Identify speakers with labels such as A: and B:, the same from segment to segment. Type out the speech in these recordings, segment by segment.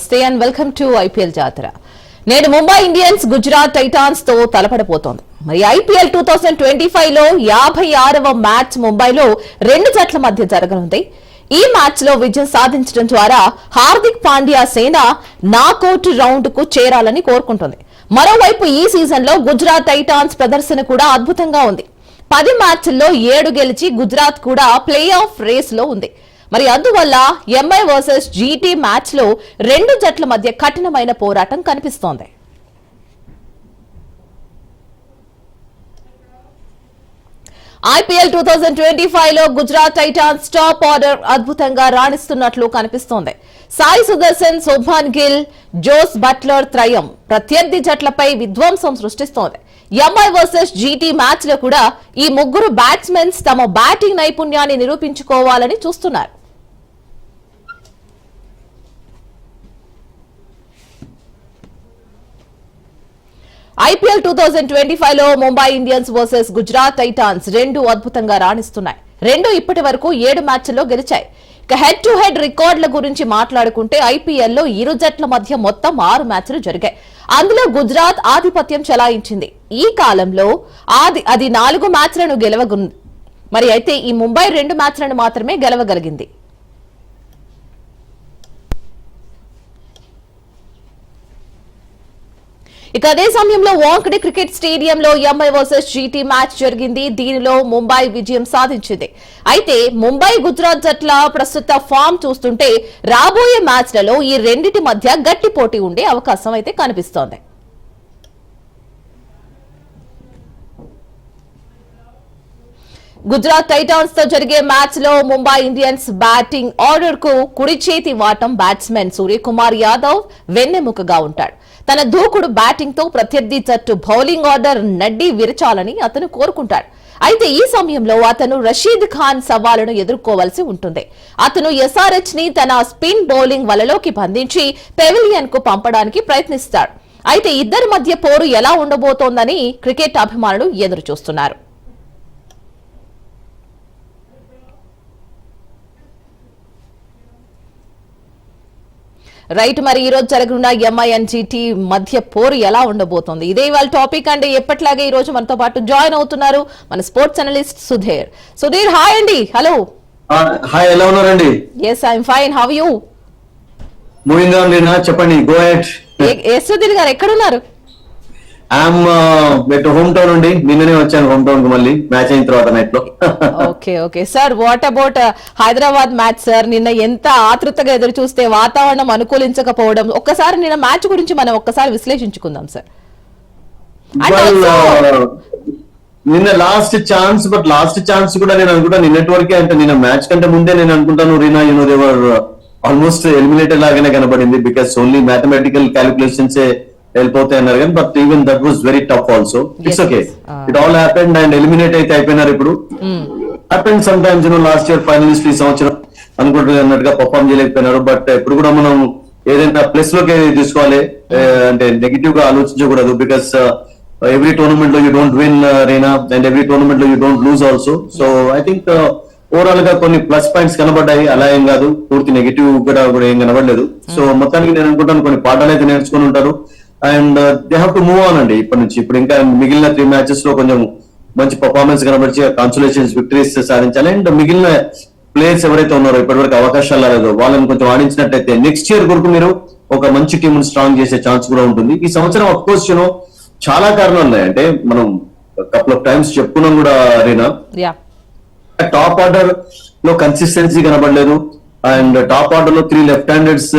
A: నమస్తే and welcome to IPL జాతర. నేడు ముంబై ఇండియన్స్ గుజరాత్ టైటాన్స్ తో తలపడబోతోంది. మరి ఐపీఎల్ 2025 లో 56వ మ్యాచ్ ముంబైలో రెండు జట్ల మధ్య జరగనుంది. ఈ మ్యాచ్ లో విజయం సాధించడం ద్వారా హార్దిక్ పాండ్యా సేన నాకౌట్ రౌండ్ కు చేరాలని కోరుకుంటుంది. మరోవైపు ఈ సీజన్ లో గుజరాత్ టైటాన్స్ ప్రదర్శన కూడా అద్భుతంగా ఉంది. 10 మ్యాచ్ల్లో 7 గెలిచి గుజరాత్ కూడా ప్లే ఆఫ్ రేస్ లో ఉంది. మరి అందువల్ల ఎంఐ వర్సెస్ జీటీ మ్యాచ్ లో రెండు జట్ల మధ్య కఠినమైన పోరాటం కనిపిస్తోంది. ఐపీఎల్ 2025 లో గుజరాత్ టైటాన్స్ టాప్ ఆర్డర్ అద్భుతంగా రాణిస్తున్నట్లు కనిపిస్తోంది. సాయి సుదర్శన్, శుభ్మన్ గిల్, జోస్ బట్లర్ త్రయం ప్రత్యర్థి జట్లపై విధ్వంసం సృష్టిస్తోంది. ఎంఐ వర్సెస్ జీటీ మ్యాచ్ లో కూడా ఈ ముగ్గురు బ్యాట్స్మెన్స్ తమ బ్యాటింగ్ నైపుణ్యాన్ని నిరూపించుకోవాలని చూస్తున్నారు. ఐపీఎల్ 2025 లో Mumbai Indians versus Gujarat Titans రెండు అద్భుతంగా రాణిస్తున్నాయి. రెండు ఇప్పటి వరకు 7 మ్యాచ్ల్లో గెలిచాయి. ఇక హెడ్ టు హెడ్ రికార్డుల గురించి మాట్లాడుకుంటే ఐపీఎల్ లో ఇరు జట్ల మధ్య మొత్తం 6 మ్యాచ్లు జరిగాయి. అందులో గుజరాత్ ఆధిపత్యం చెలాయించింది. ఈ కాలంలో అది 4 మ్యాచ్లను గెలవగుంది. మరి అయితే ఈ ముంబై 2 మ్యాచ్లను మాత్రమే గెలవగలిగింది. ఇక అదే సమయంలో వాంఖడే క్రికెట్ స్టేడియంలో ఎంఐ వర్సెస్ జీటీ మ్యాచ్ జరిగింది. దీనిలో ముంబై విజయం సాధించింది. అయితే ముంబై గుజరాత్ జట్ల ప్రస్తుత ఫామ్ చూస్తుంటే రాబోయే మ్యాచ్లలో ఈ రెండిటి మధ్య గట్టి పోటీ ఉండే అవకాశం అయితే కనిపిస్తోంది. గుజరాత్ టైటాన్స్ తో జరిగే మ్యాచ్ లో ముంబై ఇండియన్స్ బ్యాటింగ్ ఆర్డర్ కు కుడి చేతి వాటం బ్యాట్స్మెన్ సూర్యకుమార్ యాదవ్ వెన్నెముకగా ఉంటాడు. తన దూకుడు బ్యాటింగ్ తో ప్రత్యర్థి జట్టు బౌలింగ్ ఆర్డర్ నడ్డి విరచాలని అతను కోరుకుంటాడు. అయితే ఈ సమయంలో అతను రషీద్ ఖాన్ సవాలును ఎదుర్కోవాల్సి ఉంటుంది. అతను ఎస్ఆర్హెచ్ ని తన స్పిన్ బౌలింగ్ వలలోకి బంధించి పెవిలియన్ కు పంపడానికి ప్రయత్నిస్తాడు. అయితే ఇద్దరి మధ్య పోరు ఎలా ఉండబోతోందని క్రికెట్ అభిమానులు ఎదురు చూస్తున్నారు. రైట్, మరి ఈ రోజు జరగనున్న ఎంఐ అండ్ జీటీ మధ్య పోరు ఎలా ఉండబోతోంది? ఇదే ఇవాళ టాపిక్ అండి. ఎప్పట్లాగే ఈ రోజు మనతో పాటు జాయిన్ అవుతున్నారు మన sports analyst Sudheer. Sudheer, hi అండి. హలో.
B: హాయ్, ఎలా ఉన్నారండి?
A: Yes, I'm fine. How you?
B: Moving on Leena, చెప్పండి. Go head.
A: ఎస్ సుధీర్ గారు, ఎక్కడున్నారు?
B: ఐఎమ్ ఎట్ హోమ్ టౌన్ అండి. నిన్ననే వచ్చాను హోమ్ టౌన్ కు, మళ్ళీ మ్యాచ్ అయిన తర్వాత నైట్ లో.
A: Okay sir, what about Hyderabad match sir? నిన్న ఎంత ఆతృతగా ఎదురు చూస్తే వాతావరణం అనుకూలించకపోవడం. ఒక్కసారి నిన్న మ్యాచ్ గురించి మనం ఒక్కసారి విశ్లేషించుకుందాం సార్.
B: నిన్న లాస్ట్ ఛాన్స్ కూడా నేను అనుకుంటా నిన్నటి వరకే, అంటే నిన్న మ్యాచ్ కంటే ముందే నేను అనుకుంటాను రీనా, దేవర్ ఆల్మోస్ట్ ఎలిమినేటెడ్ లాగానే కనబడింది. బికాస్ ఓన్లీ మ్యాథమెటికల్ క్యాలిక్యులేషన్స్ వెళ్ళిపోతాయి అన్నారు కానీ, but even that was very tough also. It's okay, it all happened and eliminate అయితే అయిపోయినారు. ఇప్పుడు happened some times, last year finalist ఈ సంవత్సరం అనుకుంటున్నట్టుగా పర్ఫార్మ్ చేయలేకపోయినారు. బట్ ఇప్పుడు కూడా మనం ఏదైనా ప్లస్ లోకి తీసుకోవాలి, అంటే నెగిటివ్ గా ఆలోచించకూడదు. బికాస్ ఎవ్రీ టోర్నమెంట్ లో you don't win Reena, and every tournament లో you don't lose also. So I think overall గా కొన్ని ప్లస్ పాయింట్స్ కనబడ్డాయి. అలా ఏం కాదు, పూర్తి నెగిటివ్ కూడా ఏం కనబడలేదు. సో మొత్తానికి నేను అనుకుంటాను కొన్ని పాఠాలు అయితే నేర్చుకుని ఉంటారు. And they have to move on అండి ఇప్పటి నుంచి. ఇప్పుడు ఇంకా మిగిలిన 3 మ్యాచెస్ లో కొంచెం మంచి పర్ఫార్మెన్స్ కనబడిచి కాన్సులేషన్స్ విక్టరీస్ సాధించాలి. అండ్ మిగిలిన ప్లేయర్స్ ఎవరైతే ఉన్నారో ఇప్పటివరకు అవకాశాలు రాలేదో వాళ్ళని కొంచెం ఆడించినట్టయితే నెక్స్ట్ ఇయర్ వరకు మీరు ఒక మంచి టీం స్ట్రాంగ్ చేసే ఛాన్స్ కూడా ఉంటుంది. ఈ సంవత్సరం అఫ్ కోర్స్ చాలా కారణాలు ఉన్నాయి. అంటే మనం కపుల్ ఆఫ్ టైమ్స్ చెప్పుకున్నాం కూడా రీనా, టాప్ ఆర్డర్ లో కన్సిస్టెన్సీ కనబడలేదు. అండ్ టాప్ ఆర్డర్ లో 3 లెఫ్ట్ హ్యాండెడ్స్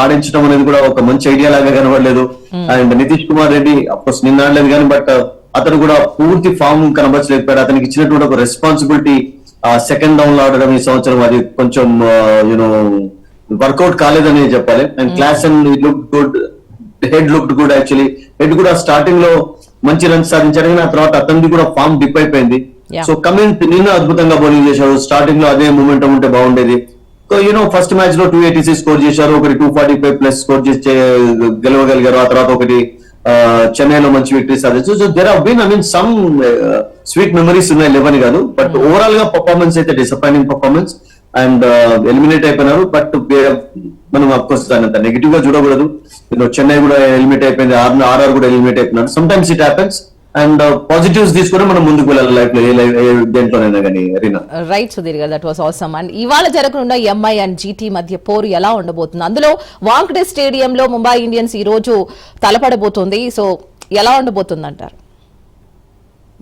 B: ఆడించడం అనేది కూడా ఒక మంచి ఐడియా లాగా కనబడలేదు. అండ్ నితీష్ కుమార్ రెడ్డి అఫ్కోర్స్ నిన్న ఆడలేదు కానీ, బట్ అతను కూడా పూర్తి ఫామ్ కనబడలేకపోయాడు. అతనికి ఇచ్చినటువంటి ఒక రెస్పాన్సిబిలిటీ సెకండ్ డౌన్ లో ఆడడం ఈ సంవత్సరం అది కొంచెం వర్కౌట్ కాలేదని చెప్పాలి. And class and look good, head look good. Actually head కూడా స్టార్టింగ్ లో మంచి రన్స్ సాధించాడు కానీ ఆ తర్వాత అతనికి కూడా ఫామ్ డిప్ అయిపోయింది. సో కమిన్స్ నిన్న అద్భుతంగా బౌలింగ్ చేశాడు. స్టార్టింగ్ లో అదే మూమెంటం ఉంటే బాగుండేది. ఫస్ట్ మ్యాచ్ లో 286 స్కోర్ చేశారు, ఒకటి 245+ స్కోర్ చేసి గెలవగలిగారు. ఆ తర్వాత ఒకటి చెన్నైలో మంచి విక్టరీ సాధించారు. So there have been some sweet memories ఉన్నాయి, లేవని కాదు. బట్ ఓవరాల్ గా పర్ఫార్మెన్స్ అయితే డిసప్పాయింటింగ్ పర్ఫార్మెన్స్. అండ్ ఎలిమినేట్ అయిపోయినారు. బట్ మనం అఫ్కోర్స్ దాని అంత నెగిటివ్ గా చూడకూడదు. చెన్నై కూడా ఎలిమినేట్ అయిపోయింది, ఆర్ఆర్ కూడా ఎలిమినేట్ అయిపోయినారు. Some times it happens. And positives తీసుకొని మనం ముందుకు వెళ్ళాలి లైఫ్ లో, ఏ దేంట్లోనైనా కానీ. రీనా,
A: రైట్ సుధీర్ గారు, దట్ వాస్ ఆసమ్. అండ్ ఇవాళ జరగనున్న ఎంఐ అండ్ జీటీ మధ్య పోరు ఎలా ఉండబోతుంది? అందులో వాంఖడే స్టేడియంలో ముంబై ఇండియన్స్ ఈ రోజు తలపడబోతుంది. సో ఎలా ఉండబోతుంది అంటారు?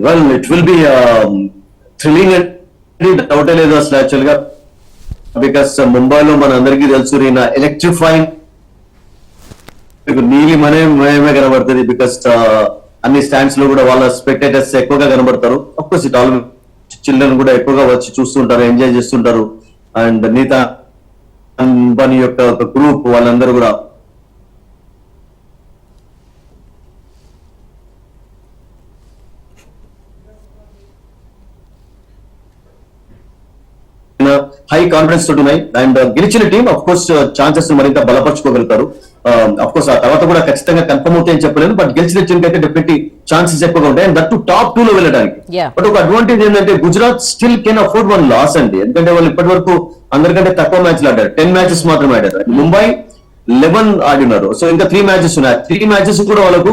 B: Well, it will be thrilling and డౌటే లేదు అసలు యాక్చువల్ గా. బికాస్ ముంబైలో మన అందరికీ తెలుసు రీనా, ఎలక్ట్రిఫైయింగ్ నీలి మయమే కనబడుతుంది. బికాస్ అన్ని స్టాండ్స్ లో కూడా వాళ్ళ స్పెక్టేటర్స్ ఎక్కువగా కనబడతారు. అఫ్కోర్స్ ఇట్ ఆల్ చిల్డ్రన్ కూడా ఎక్కువగా వచ్చి చూస్తుంటారు, ఎంజాయ్ చేస్తుంటారు. అండ్ నీతా అంబానీ యొక్క ఒక గ్రూప్ వాళ్ళందరూ కూడా హై కాన్ఫిడెన్స్ తోటి ఉన్నాయి. అండ్ గెలిచిన టీం అఫ్ కోర్స్ ఛాన్సెస్ మరింత బలపరుచుకోగలుగుతారు. అఫ్ కోర్స్ ఆ తర్వాత కూడా ఖచ్చితంగా కన్ఫర్మ్ అవుతాయని చెప్పలేను. బట్ గెలిచిన టీం అయితే డెఫినెట్లీ ఛాన్సెస్ ఎక్కువగా ఉంటాయి. అండ్ దట్ టాప్ 2 లో వెళ్ళడానికి. బట్ ఒక అడ్వాంటేజ్ ఏంటంటే Gujarat still can afford 1 loss అండి. ఎందుకంటే వాళ్ళు ఇప్పటి వరకు అందరికంటే తక్కువ మ్యాచ్లు ఆడారు, 10 మ్యాచెస్ మాత్రమే ఆడారు. ముంబై 11 ఆడినారు. సో ఇంకా 3 మ్యాచెస్ ఉన్నాయి. 3 మ్యాచెస్ కూడా వాళ్ళకు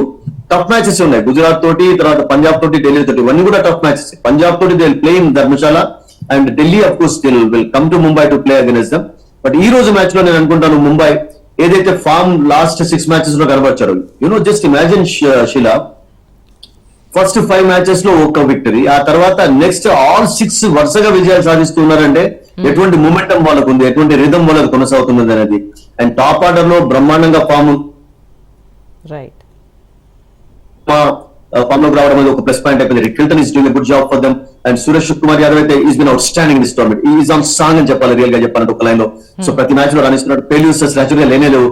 B: టఫ్ మ్యాచెస్ ఉన్నాయి. గుజరాత్ తోటి, తర్వాత పంజాబ్ తోటి, ఢిల్లీ తోటి, ఇవన్నీ కూడా టఫ్ మ్యాచెస్. పంజాబ్ తోటి they will play in Dharamshala and Delhi of course will come to Mumbai to play against them. But ఈ రోజు మ్యాచ్ లో నేను అనుకుంటాను ముంబై ఏదైతే ఫామ్ లాస్ట్ 6 మ్యాచెస్ లో కనబర్చారు. Just imagine Sheela, first 5 matches లో ఒక విక్టరీ, ఆ తర్వాత నెక్స్ట్ ఆల్ 6 వరుసగా విజయాలు సాధిస్తున్నారంటే ఎటువంటి మూమెంటం వాళ్ళకు ఉంది, ఎటువంటి రిథం వాళ్ళకు కొనసాగుతున్నది అనేది. అండ్ టాప్ ఆర్డర్ లో బ్రహ్మాండంగా ఫామ్
A: రైట్
B: ఫామ్ లోకి రావడం అనేది ఒక ప్లస్ పాయింట్ అయిపోయింది. Rickelton is doing good job for them. And Suresh Kumar Yadav అయితే is been outstanding this tournament. Is on song అని చెప్పాలి రియల్ గా చెప్పాలంటే ఒక లైన్ లో. సో ప్రతి మ్యాచ్ లో రాణిస్తున్నాడు. ఫెయిల్యూర్స్ యాక్చువల్గా లేనేలేవు.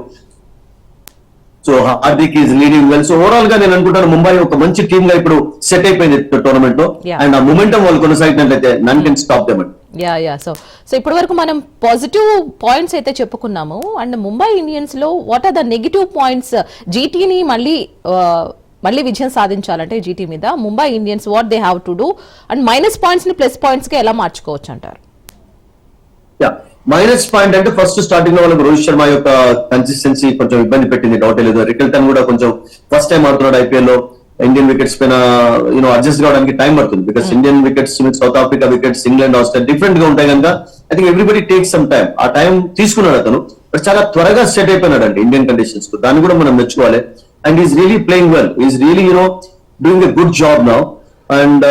B: So Hardik is leading well. So overall గా నేను అనుకుంటాను ముంబై ఒక మంచి టీమ్ గా ఇప్పుడు సెట్ అయిపోయింది టోర్నమెంట్ లో. అండ్ ఆ మొమెంటం వాళ్ళు కొనసాగినట్లయితే none can stop them.
A: So ఇప్పటి వరకు మనం పాజిటివ్ పాయింట్స్ అయితే చెప్పుకున్నాము. అండ్ ముంబై ఇండియన్స్ లో what are the negative points? జీటీని మళ్ళీ విజయం సాధించాలంటే జీటీ మీద Mumbai Indians what they have to do, and minus points ని ప్లస్ పాయింట్స్ గా ఎలా మార్చుకోవచ్చు అంటారు?
B: మైనస్ పాయింట్ అంటే ఫస్ట్ స్టార్టింగ్ లో వాళ్ళకి రోహిత్ శర్మ యొక్క కన్సిస్టెన్సీ కొంచెం ఇబ్బంది పెట్టింది, డౌటే లేదు. రిక్ హిల్టన్ కూడా కొంచెం ఫస్ట్ టైం ఆడుతున్నాడు ఐపీఎల్ లో. ఇండియన్ వికెట్స్ పైన అడ్జస్ట్ కావడానికి టైం పడుతుంది. Because Indian wickets, south Africa wickets, England, Australia different గా ఉంటాయి కనుక I think everybody take some time. ఆ టైం తీసుకున్నాడు అతను. బట్ చాలా త్వరగా సెట్ అయిపోయినాడు అండి ఇండియన్ కండిషన్స్ కు. దాన్ని కూడా మనం మెచ్చుకోవాలి. And is really playing well, is really doing a good job now. And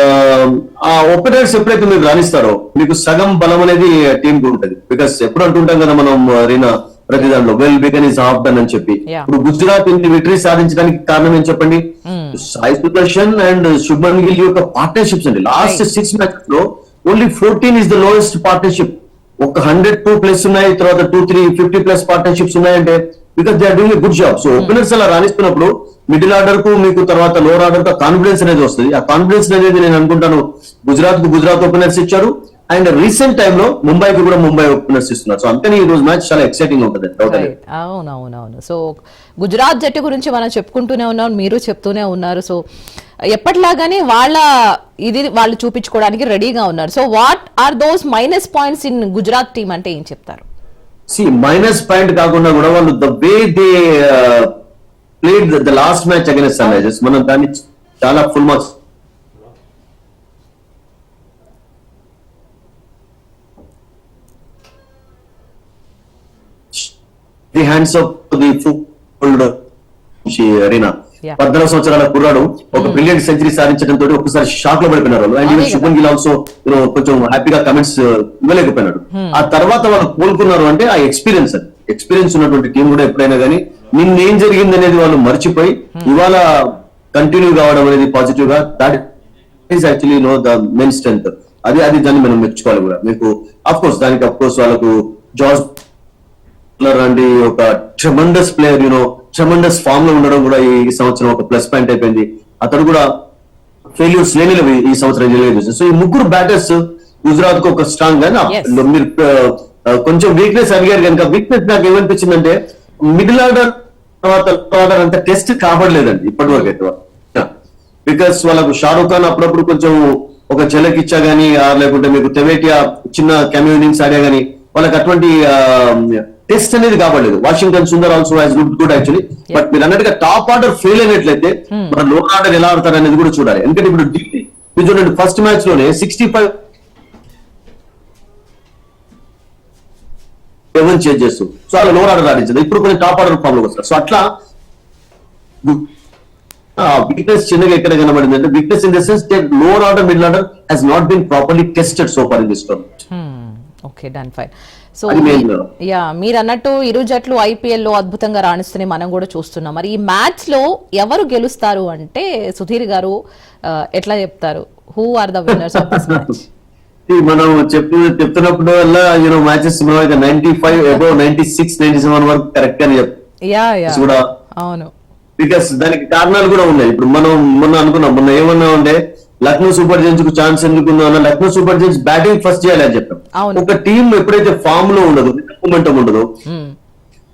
B: ఆ ఓపెనర్స్ ఎప్పుడైతే మీరు రాణిస్తారో మీకు సగం బలం అనేది టీం కు ఉంటుంది. బికాస్ ఎప్పుడు అంటుంటాం కదా మనం రీనా ప్రతి దాంట్లో well began is half done అని చెప్పి. ఇప్పుడు గుజరాత్ ఇన్ని విక్టరీ సాధించడానికి కారణం ఏం చెప్పండి? సాయి సుదర్శన్ అండ్ శుభ్మన్ గిల్ యొక్క పార్ట్నర్షిప్స్ అండి. లాస్ట్ 6 మ్యాచెస్ లో only 14 is the lowest partnership. ఒక 102 ప్లస్ ఉన్నాయి, తర్వాత 250 ప్లస్ పార్ట్నర్షిప్స్ ఉన్నాయంటే because they are doing a good job. So openers అలా రాణిస్తున్నప్పుడు మిడిల్ ఆర్డర్ కు మీకు తర్వాత లోవర్ ఆర్డర్ కు కాన్ఫిడెన్స్ అనేది వస్తుంది. ఆ కాన్ఫిడెన్స్ అనేది నేను అనుకుంటాను గుజరాత్ ఓపెనర్స్ ఇచ్చారు. అండ్ రీసెంట్ టైమ్ లో ముంబైకి కూడా ముంబై ఓపెనర్స్ ఇస్తున్నారు. సో అందుకని ఈ రోజు మ్యాచ్ చాలా ఎక్సైటింగ్ ఉంటుంది.
A: అవునవునవును. సో గుజరాత్ జట్టు గురించి మనం చెప్పుకుంటూనే ఉన్నాం, మీరు చెప్తూనే ఉన్నారు. సో ఎప్పటిలాగానే వాళ్ళు చూపించుకోవడానికి రెడీగా ఉన్నారు. So what are those minus points in Gujarat team అంటే ఏం చెప్తారు?
B: మైనస్ పాయింట్ కాకుండా కూడా వాళ్ళు the way they played the last match against Sunrisers, మనం దాన్ని చాలా full marks the hands of the full arena. 14 సంవత్సరాల కుర్రాడు ఒక బ్రిలియంట్ సెంచరీ సాధించడంతో ఒక్కసారి షాక్ లో పడిపోయినారు వాళ్ళు. అండ్ శుభన్ గిల్ ఆల్సో కొంచెం హ్యాపీగా కమెంట్స్ ఇవ్వలేకపోయినాడు. ఆ తర్వాత వాళ్ళు కోలుకున్నారు అంటే ఆ ఎక్స్పీరియన్స్ ఉన్నటువంటి టీం కూడా ఎప్పుడైనా కానీ నిన్నేం జరిగింది అనేది వాళ్ళు మర్చిపోయి ఇవాళ కంటిన్యూ కావడం అనేది పాజిటివ్ గా, that is actually the main strength. అది దాన్ని మనం మెచ్చుకోవాలి కూడా. మీకు అఫ్ కోర్స్ వాళ్ళకు జార్జ్ లాంటి ఒక ట్రెమండస్ ప్లేయర్ ట్రెమండస్ ఫామ్ లో ఉండడం కూడా ఈ సంవత్సరం ఒక ప్లస్ పాయింట్ అయిపోయింది. అతడు కూడా ఫెయిల్యూర్స్ లేనివి ఈ సంవత్సరం చేశారు. సో ఈ ముగ్గురు బ్యాటర్స్ గుజరాత్ కు ఒక స్ట్రాంగ్ గా. మీరు కొంచెం వీక్నెస్ అడిగారు కనుక వీక్నెస్ నాకు ఏమనిపించిందంటే మిడిల్ ఆర్డర్ తర్వాత ఆర్డర్ అంత టెస్ట్ కాబడలేదండి ఇప్పటి వరకు అయితే. బికాస్ వాళ్ళకు షారూక్ ఖాన్ అప్పుడప్పుడు కొంచెం ఒక ఝలక్ ఇచ్చా గానీ, లేకుంటే మీకు తెవేటియా చిన్న కెమియో ఇన్నింగ్స్ ఆడా గానీ వాళ్ళకి అటువంటి టెస్ట్ అనేది కాబడలేదు. Washington Sundar also has look good actually, but మీరు అన్నట్టుగా టాప్ ఆర్డర్ ఫెయిల్ అయినట్లయితే మన లోన్ ఆర్డర్ ఎలా ఆడతారు అనేది కూడా చూడాలి. ఎందుకంటే ఇప్పుడు మీరు చూడండి, ఫస్ట్ మ్యాచ్ లోనే 65 చేంజ్ చేస్తూ సో అలా లోన్ ఆర్డర్ ఆడించదు. ఇప్పుడు కొంచెం టాప్ ఆర్డర్ ఫామ్ లోకి వస్తారు. సో అట్లా వీక్నెస్ చిన్నగా ఎక్కడ కనబడింది అంటే weakness in the sense that lower order middle order has not been properly tested so far in this tournament.
A: Okay, done fine. So
B: అది main.
A: మీరు అన్నట్టు ఇరు జట్లు ఐపీఎల్ లో అద్భుతంగా రాణిస్తున్నాయి, మనం కూడా చూస్తున్నాం. మరి ఈ మ్యాచ్ లో ఎవరు గెలుస్తారు అంటే సుధీర్ గారు ఎట్లా చెప్తారు? Who are the winners of this match?
B: మనం చెప్తున్నప్పుడు వల్ల మ్యాచెస్ 95 అబౌవ్ 96 97 వరకు కరెక్ట్ గానే
A: యా
B: కూడా
A: అవును.
B: బికాస్ దానికి కారణాలు కూడా ఉన్నాయి. ఇప్పుడు మనం మొన్న అనుకున్నాం, మొన్న ఏమన్నా ఉంటే లక్నో సూపర్ జైన్స్ కు ఛాన్స్ ఎందుకుందో అన్న, Lucknow Super Giants batting first చేయాలి అని చెప్పాం.
A: అవును.
B: ఒక టీం ఎప్పుడైతే ఫామ్ లో ఉండదు, మూమెంటం ఉండదు,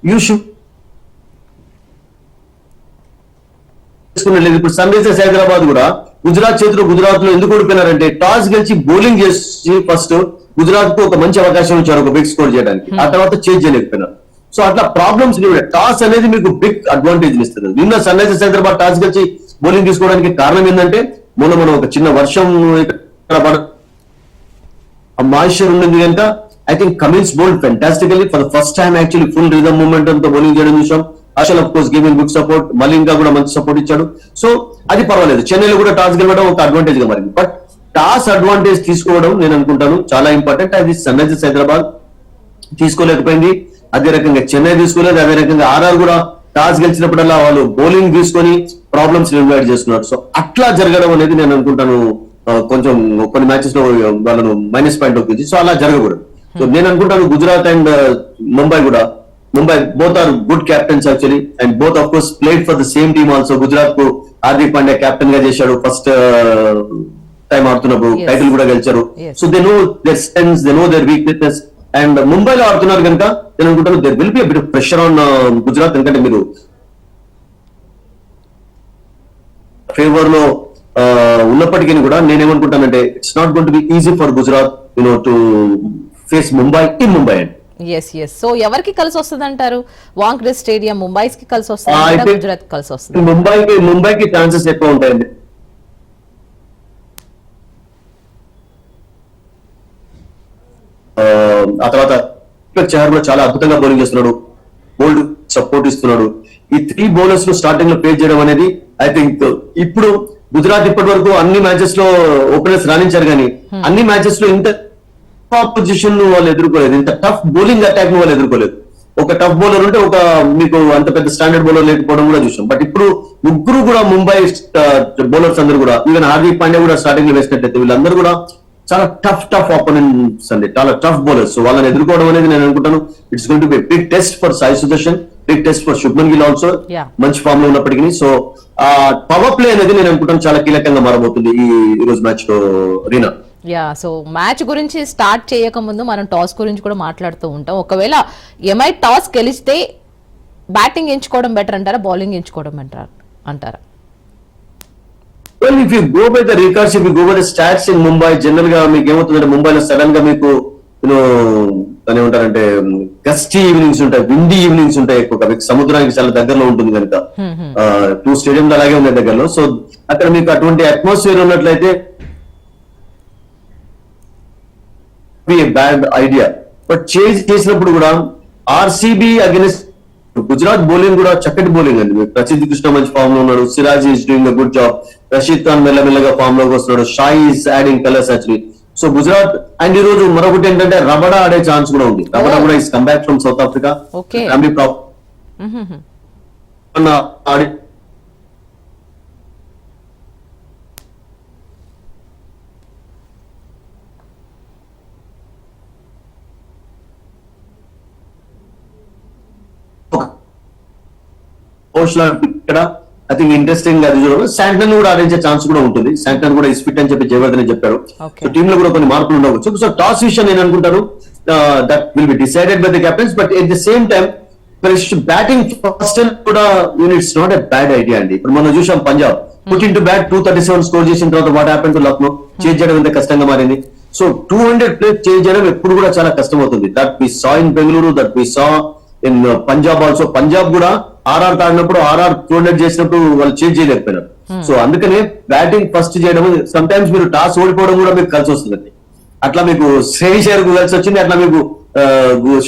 B: యూ షుడ్ లేదు. ఇప్పుడు సన్ రైజర్స్ హైదరాబాద్ కూడా గుజరాత్ చేతిలో గుజరాత్ లో ఎందుకు ఓడిపోయినారంటే టాస్ గెలిచి బౌలింగ్ చేసి ఫస్ట్ గుజరాత్ కు ఒక మంచి అవకాశం ఇచ్చారు ఒక బిగ్ స్కోర్ చేయడానికి, ఆ తర్వాత చేంజ్ చేయలేకపోయినారు. సో అట్లా ప్రాబ్లమ్స్ టాస్ అనేది మీకు బిగ్ అడ్వాంటేజ్ ఇస్తుంది. నిన్న సన్ రైజర్స్ హైదరాబాద్ టాస్ గెలిచి బౌలింగ్ తీసుకోవడానికి కారణం ఏంటంటే మొన్న మనం ఒక చిన్న వర్షం మాయిశ్చర్ ఉన్నది కనుక I think Cummins bowled fantastically for the first time actually full rhythm momentum తో బౌలింగ్ చేయడం చూసాం. అసలు of course giving good support, Malinga కూడా మంచి సపోర్ట్ ఇచ్చాడు. సో అది పర్వాలేదు. చెన్నైలో కూడా టాస్ గెలవడం ఒక అడ్వాంటేజ్ గా మారింది. బట్ టాస్ అడ్వాంటేజ్ తీసుకోవడం నేను అనుకుంటాను చాలా ఇంపార్టెంట్. అది సన్ రైజర్స్ హైదరాబాద్ తీసుకోలేకపోయింది, అదే రకంగా చెన్నై తీసుకోలేదు, అదే రకంగా ఆర్ఆర్ కూడా టాస్ గెలిచినప్పుడల్లా వాళ్ళు బౌలింగ్ తీసుకొని ప్రాబ్లమ్స్ ఇన్వైట్ చేస్తున్నారు. సో అట్లా జరగడం అనేది నేను అనుకుంటాను కొంచెం కొన్ని మ్యాచెస్ లో వాళ్ళను మైనస్ పాయింట్ అవుతుంది. సో అలా జరగకూడదు. సో నేను అనుకుంటాను గుజరాత్ అండ్ ముంబై కూడా, Mumbai both are good captains actually and both of course played for the same team also. Gujarat కు హార్దిక్ పాండ్యా కెప్టెన్ గా చేశాడు ఫస్ట్ టైం ఆడుతున్నప్పుడు, టైటిల్ కూడా గెలిచారు. So they know their strengths, they know their weaknesses. And ముంబైలో ఆడుతున్నారు కనుక నేను అనుకుంటాను there will be bit of pressure on Gujarat. ఎందుకంటే మీరు ఫేవర్ లో ఉన్నప్పటికీ కూడా నేనేమనుకుంటానంటే it's not going to be easy for Gujarat to face Mumbai in Mumbai and
A: yes. So ఎవరికి కలిసి వస్తుంది అంటారు? వాంఖ్డే స్టేడియం ముంబైస్ కి కలిసి వస్తుంది, గుజరాత్ కలిసి వస్తుంది?
B: ముంబైకి ఛాన్సెస్ ఎక్కువ ఉంటాయండి. ఆ తర్వాత చహర్ కూడా చాలా అద్భుతంగా బౌలింగ్ చేస్తున్నాడు, బోల్డ్ సపోర్ట్ ఇస్తున్నాడు. ఈ 3 బౌలర్స్ ను స్టార్టింగ్ లో ఫేస్ చేయడం అనేది ఐ థింక్ ఇప్పుడు గుజరాత్ ఇప్పటి వరకు అన్ని మ్యాచెస్ లో ఓపెనర్స్ రాణించారు కానీ అన్ని మ్యాచెస్ లో ఇంత ఆపోజిషన్ వాళ్ళు ఎదుర్కోలేదు, ఇంత టఫ్ బౌలింగ్ అటాక్ ను వాళ్ళు ఎదుర్కోలేదు. ఒక టఫ్ బౌలర్ ఉంటే ఒక మీకు అంత పెద్ద స్టాండర్డ్ బౌలర్ లేకపోవడం కూడా చూసాం. బట్ ఇప్పుడు ముగ్గురు కూడా ముంబై బౌలర్స్ అందరూ కూడా, ఈవెన్ హార్దిక్ పాండ్యా కూడా స్టార్టింగ్ లో వేసినట్లయితే వీళ్ళందరూ కూడా చాలా టఫ్ ఆపోనెంట్స్ అండి, చాలా టఫ్ బౌలర్స్. సో వాళ్ళని ఎదుర్కోవడం అనేది నేను అనుకుంటాను it's going to be big test for Sai Sudharsan, big test for Shubman Gill also మంచి ఫామ్ లో ఉన్నప్పటికీ. సో పవర్ ప్లే అనేది నేను అనుకుంటాను చాలా కీలకంగా మారబోతుంది ఈ రోజు మ్యాచ్ లో రీనా.
A: సో మ్యాచ్ గురించి స్టార్ట్ చేయక ముందు మనం టాస్ గురించి కూడా మాట్లాడుతూ ఉంటాం. ఒకవేళ ఎంఐ టాస్ గెలిస్తే బ్యాటింగ్ ఎంచుకోవడం బెటర్ అంటారా, బౌలింగ్ ఎంచుకోవడం బెటర్ అంటారా?
B: Well, if you go by the records, if you go by the stats in Mumbai, general గా మీకు ఏమవుతుందంటే ముంబైలో సడన్ గా మీకు దాని ఏమంటారంటే గస్టీ ఈవినింగ్స్ ఉంటాయి, విండీ ఈవినింగ్స్ ఉంటాయి ఎక్కువగా. మీకు సముద్రానికి చాలా దగ్గరలో ఉంటుంది కనుక 2 స్టేడియం అలాగే ఉన్నాయి దగ్గరలో. సో అక్కడ మీకు అటువంటి అట్మాస్ఫియర్ ఉన్నట్లయితే బ్యాడ్ ఐడియా. బట్ చేసినప్పుడు కూడా ఆర్సీబీ అగెన్స్ట్ గుజరాత్ బౌలింగ్ కూడా చక్కటి బౌలింగ్ అండి. ప్రసిద్ధ్ కృష్ణ మంచి ఫామ్ లో ఉన్నాడు, Siraj is doing a good job, Rashid Khan మెల్లమెల్లగా ఫామ్ లోకి వస్తున్నాడు, Sai is adding colours actually. So Gujarat and ఈ రోజు మరొకటి ఏంటంటే రబడా ఆడే ఛాన్స్ కూడా ఉంది. రబడా కూడా is come back from South Africa, family ఆడి ఇక్కడ ఐ థింక్ ఇంట్రెస్టింగ్ అది చూడడం. శాంటన్ కూడా ఆడించే ఛాన్స్ కూడా ఉంటుంది. శాంటన్ కూడా ఇస్ ఫిట్ అని చెప్పి జయవర్ధన్ చెప్పారు. సో టీమ్ లో కూడా కొన్ని మార్పులు ఉండవచ్చు. సో టాస్ విషయం నేను అనుకుంటాను that will be decided by the captains. But at the same time batting first కూడా it's not a bad idea అండి. ఇప్పుడు మనం చూసాం Punjab put in to bat 237 score చేసిన తర్వాత what happen to Lucknow, change చేయడం ఎంత కష్టంగా మారింది. సో 200 ప్లేస్ చేంజ్ చేయడం ఎప్పుడు కూడా చాలా కష్టం అవుతుంది. That we saw in Bengaluru, that we saw in Punjab also. Punjab కూడా ఆర్ఆర్ ఆడినప్పుడు 200 చేసినప్పుడు వాళ్ళు చేంజ్ చేయలేకపోయినారు. సో అందుకనే బ్యాటింగ్ ఫస్ట్ చేయడం, సమ్ టైమ్స్ మీరు టాస్ ఓడిపోవడం కూడా మీకు కలిసి వస్తుంది. అట్లా మీకు శ్రేయస్ అయ్యర్ కలిసి వచ్చింది, అట్లా మీకు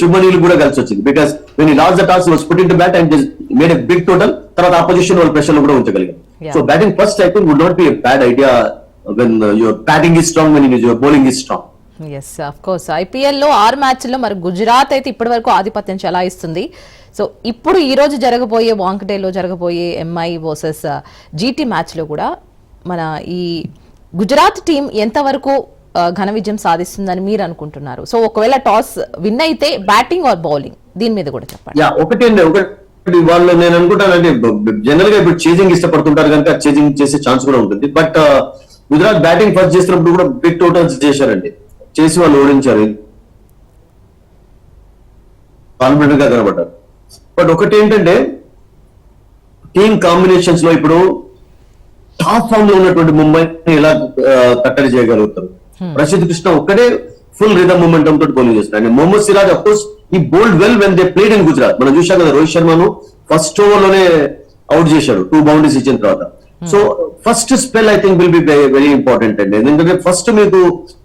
B: శుభ్మన్ గిల్ కూడా కలిసి వచ్చింది. Because when last the toss was put in to bat and made a big total. తర్వాత ఆపోజిషన్ వాళ్ళ ప్రెషర్ లో కూడా ఉంచగలిగారు. So batting first I think would not be a bad idea when your batting is strong, when your bowling is strong.
A: Yes of course. IPL లో 6 మ్యాచ్ల్లో మరి గుజరాత్ అయితే ఇప్పటి వరకు ఆధిపత్యం చెలాయిస్తుంది. సో ఇప్పుడు ఈ రోజు జరగబోయే వాంకడేలో జరగబోయే ఎంఐ వర్సెస్ జీటీ మ్యాచ్ లో కూడా మన ఈ గుజరాత్ టీం ఎంతవరకు ఘన విజయం సాధిస్తుందని మీరు అనుకుంటున్నారు? సో ఒకవేళ టాస్ విన్ అయితే బ్యాటింగ్ ఆర్ బౌలింగ్, దీని మీద కూడా చెప్పండి.
B: ఒకటి వాళ్ళు నేను అనుకుంటానంటే జనరల్ గా ఇప్పుడు చేజింగ్ ఇష్టపడుతుంటారు కనుక చేజింగ్ చేసే ఛాన్స్ కూడా ఉంటుంది. బట్ గుజరాత్ బ్యాటింగ్ ఫస్ట్ చేసినప్పుడు కూడా బిగ్ టోటల్స్ చేశారండి, చేసి వాళ్ళు ఓడించారు, కాన్ఫిడెంట్ గా కనబడ్డారు. బట్ ఒకటి ఏంటంటే టీమ్ కాంబినేషన్స్ లో ఇప్పుడు టాప్ ఫామ్ లో ఉన్నటువంటి ముంబైని ఎలా కట్టడి చేయగలుగుతారు? ప్రసిద్ధ్ కృష్ణ ఒక్కడే ఫుల్ రిథమ్ మూమెంటం తోటి బౌలింగ్ చేస్తున్నారు. And Mohammed Siraj of course he bowled well when they played in Gujarat. మనం చూసాం కదా, రోహిత్ శర్మను ఫస్ట్ ఓవర్ లోనే అవుట్ చేశాడు 2 బౌండరీస్ ఇచ్చిన తర్వాత. So first spell I think will be very important అండి. ఎందుకంటే ఫస్ట్ మీకు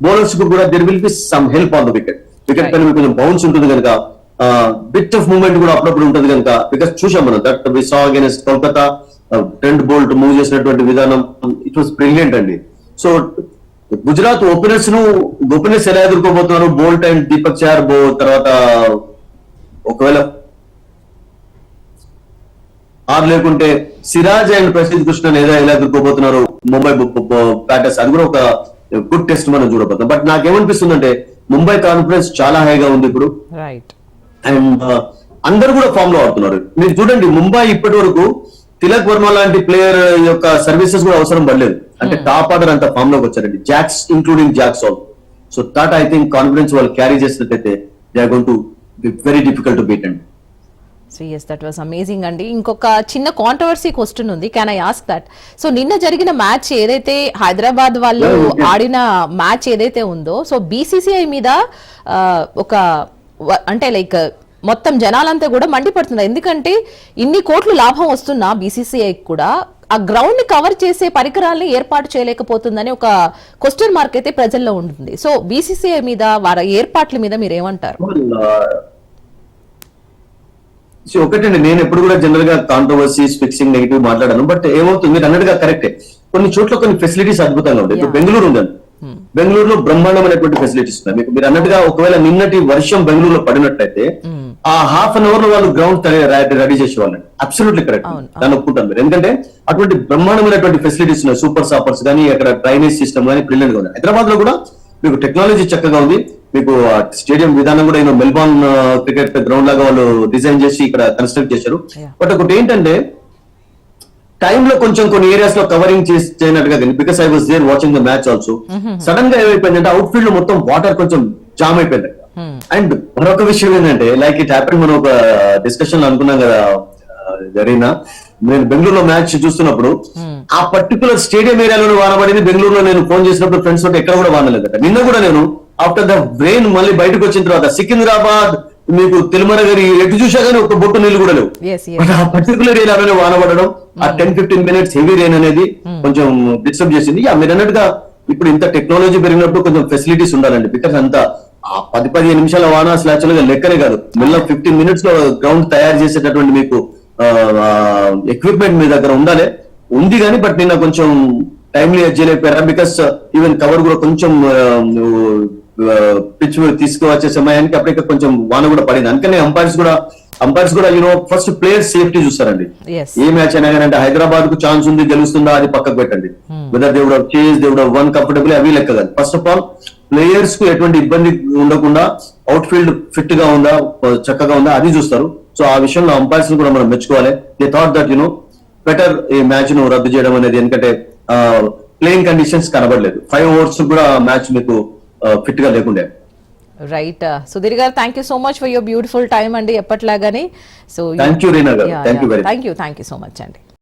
B: బౌలర్స్ కు కూడా there will be some help on the wicket పైన మీకు కొంచెం బౌన్స్ ఉంటుంది కనుక, బిట్ ఆఫ్ మూవ్మెంట్ కూడా అప్పుడప్పుడు ఉంటుంది కనుక. బికాస్ చూసాం మనం that we saw against Kolkata, Trent Boult move చేసినటువంటి విధానం ఇట్ వాస్ బ్రిలియంట్ అండి. సో గుజరాత్ ఓపెనర్స్ ఎలా ఎదుర్కోబోతున్నారు? బోల్ట్ అండ్ దీపక్ చహర్ తర్వాత ఒకవేళ లేకుంటే సిరాజ్ అండ్ ప్రసిద్ధ్ కృష్ణ ఎలా ఎదుర్కోబోతున్నారు ముంబై బ్యాటర్స్, అది కూడా ఒక గుడ్ టెస్ట్ మనం చూడబోతున్నాం. బట్ నాకేమనిపిస్తుందంటే ముంబై కాన్ఫిడెన్స్ చాలా హైగా ఉంది ఇప్పుడు. అండ్ అందరూ కూడా ఫామ్ లో ఆడుతున్నారు. మీరు చూడండి, ముంబై ఇప్పటి వరకు తిలక్ వర్మ లాంటి ప్లేయర్ యొక్క సర్వీసెస్ కూడా అవసరం పడలేదు. అంటే టాప్ ఆర్డర్ అంత ఫామ్ లోకి వచ్చారండి, Jacks including Jacks all. So that I think confidence వాళ్ళు క్యారీ చేసినట్టయితే they are going to be very difficult to beat అండి.
A: So yes, that was amazing అండి. ఇంకొక చిన్న కాంట్రవర్సీ క్వశ్చన్ ఉంది, can I ask that? So నిన్న జరిగిన match ఏదైతే హైదరాబాద్ వాళ్ళు ఆడిన మ్యాచ్ ఏదైతే ఉందో, సో బీసీసీఐ మీద ఒక అంటే లైక్ మొత్తం జనాలంతా కూడా మండిపడుతున్నారు. ఎందుకంటే ఇన్ని కోట్లు లాభం వస్తున్నా బీసీసీఐ కూడా ఆ గ్రౌండ్ ని కవర్ చేసే పరికరాలని ఏర్పాటు చేయలేకపోతుందని ఒక క్వశ్చన్ మార్క్ అయితే ప్రజల్లో ఉంటుంది. సో బీసీసీఐ మీద వారి ఏర్పాట్ల మీద మీరు ఏమంటారు?
B: ఒకటండి, నేను ఎప్పుడు కూడా జనరల్ గా కాంట్రవర్సీస్, ఫిక్సింగ్, నెగిటివ్ మాట్లాడాను. బట్ ఏమవుతుంది, మీరు అన్నట్టుగా కరెక్టే, కొన్ని చోట్ల కొన్ని ఫెసిలిటీస్ అద్భుతంగా ఉంటాయి. ఇప్పుడు బెంగళూరు ఉందండి, బెంగళూరులో బ్రహ్మాండమైనటువంటి ఫెసిలిటీస్ ఉన్నాయి. మీకు మీరు అన్నట్టుగా ఒకవేళ నిన్నటి వర్షం బెంగళూరులో పడినట్లయితే ఆ హాఫ్ అన్ అవర్ లో వాళ్ళు గ్రౌండ్ రెడీ చేసేవాళ్ళండి. అబ్సల్యూట్లీ కరెక్ట్, దాన్ని ఒప్పుకుంటాను మీరు. ఎందుకంటే అటువంటి బ్రహ్మాండమైనటువంటి ఫెసిలిటీస్ ఉన్నాయి. సూపర్ సాపర్స్ కానీ, అక్కడ డ్రైనేజ్ సిస్టమ్ కానీ బ్రిలియంట్ గా ఉంది. హైదరాబాద్ లో కూడా మీకు టెక్నాలజీ చక్కగా ఉంది. మీకు స్టేడియం విధానం కూడా మెల్బోర్న్ క్రికెట్ గ్రౌండ్ లాగా వాళ్ళు డిజైన్ చేసి ఇక్కడ కన్స్ట్రక్ట్ చేశారు. బట్ ఒకటి ఏంటంటే టైమ్ లో కొంచెం కొన్ని ఏరియాస్ లో కవరింగ్ చేయనట్టుగా, because I was there watching the match also. Sudden గా ఏమైపోయిందంటే అవుట్ ఫీల్డ్ లో మొత్తం వాటర్ కొంచెం జామ్ అయిపోయింది. అండ్ మరొక విషయం ఏంటంటే, లైక్ ఇట్ హ్యాపెన్, మనం ఒక డిస్కషన్ లో అనుకున్నాం కదా జరిగిన, నేను బెంగళూరులో మ్యాచ్ చూస్తున్నప్పుడు ఆ పర్టికులర్ స్టేడియం ఏరియాలో వానబడింది. బెంగళూరులో నేను ఫోన్ చేసినప్పుడు ఫ్రెండ్స్ తోటి ఎక్కడ కూడా వానలేదట. నిన్న కూడా నేను ఆఫ్టర్ ద రెయిన్ మళ్ళీ బయటకు వచ్చిన తర్వాత సికింద్రాబాద్, మీకు తిరుమలగిరి ఎటు చూసా కానీ ఒక బొట్టు నీళ్లు కూడా లేవు. బట్ ఆ పర్టికులర్ ఏరియాలోనే వానబడడం, ఆ 10-15 minutes హెవీ రెయిన్ అనేది కొంచెం డిస్టర్బ్ చేసింది. మీరు అన్నట్టుగా ఇప్పుడు ఇంత టెక్నాలజీ పెరిగినప్పుడు కొంచెం ఫెసిలిటీస్ ఉండాలండి. బికాస్ అంతా 10-15 నిమిషాల వాన అసలు యాక్చువల్గా లెక్కనే కాదు. మళ్ళీ 15 minutes లో గ్రౌండ్ తయారు చేసేటటువంటి మీకు ఎక్విప్మెంట్ మీ దగ్గర ఉండాలి, ఉంది కానీ. బట్ నిన్న కొంచెం టైమ్లీ చేయలేకపోయారా, బికాస్ ఈవెన్ కవర్ కూడా కొంచెం పిచ్ తీసుకువచ్చే సమయానికి అప్పటికే కొంచెం వాన కూడా పడింది. అందుకనే అంపైర్స్ కూడా ఫస్ట్ ప్లేయర్ సేఫ్టీ చూస్తారండి. ఏ మ్యాచ్ అయినా కానీ, అంటే హైదరాబాద్ కు ఛాన్స్ ఉంది గెలుస్తుందా అది పక్కకు పెట్టండి. Whether they would have chase, they would have won comfortable, అవి లెక్క కాదు. ఫస్ట్ ఆఫ్ ఆల్ ప్లేయర్స్ కు ఎటువంటి ఇబ్బంది ఉండకుండా అవుట్ ఫీల్డ్ ఫిట్ గా ఉందా, చక్కగా ఉందా, అది చూస్తారు. సో ఆ విషయంలో అంపైర్స్ కూడా మనం మెచ్చుకోవాలి. దే థాట్ దట్ బెటర్ ఈ మ్యాచ్ ను రద్దు చేయడం అనేది. ఎందుకంటే ప్లేయింగ్ కండిషన్స్ కనబడలేదు, 5 overs కూడా మ్యాచ్ మీకు ఫిట్ గా లేకుండే.
A: రైట్ సుధీర్ గారు, thank you so much for your beautiful time అండి, ఎప్పట్లాగానే. సో
B: థ్యాంక్ యూ రీనా గారు, థ్యాంక్ యూ సో మచ్ అండి.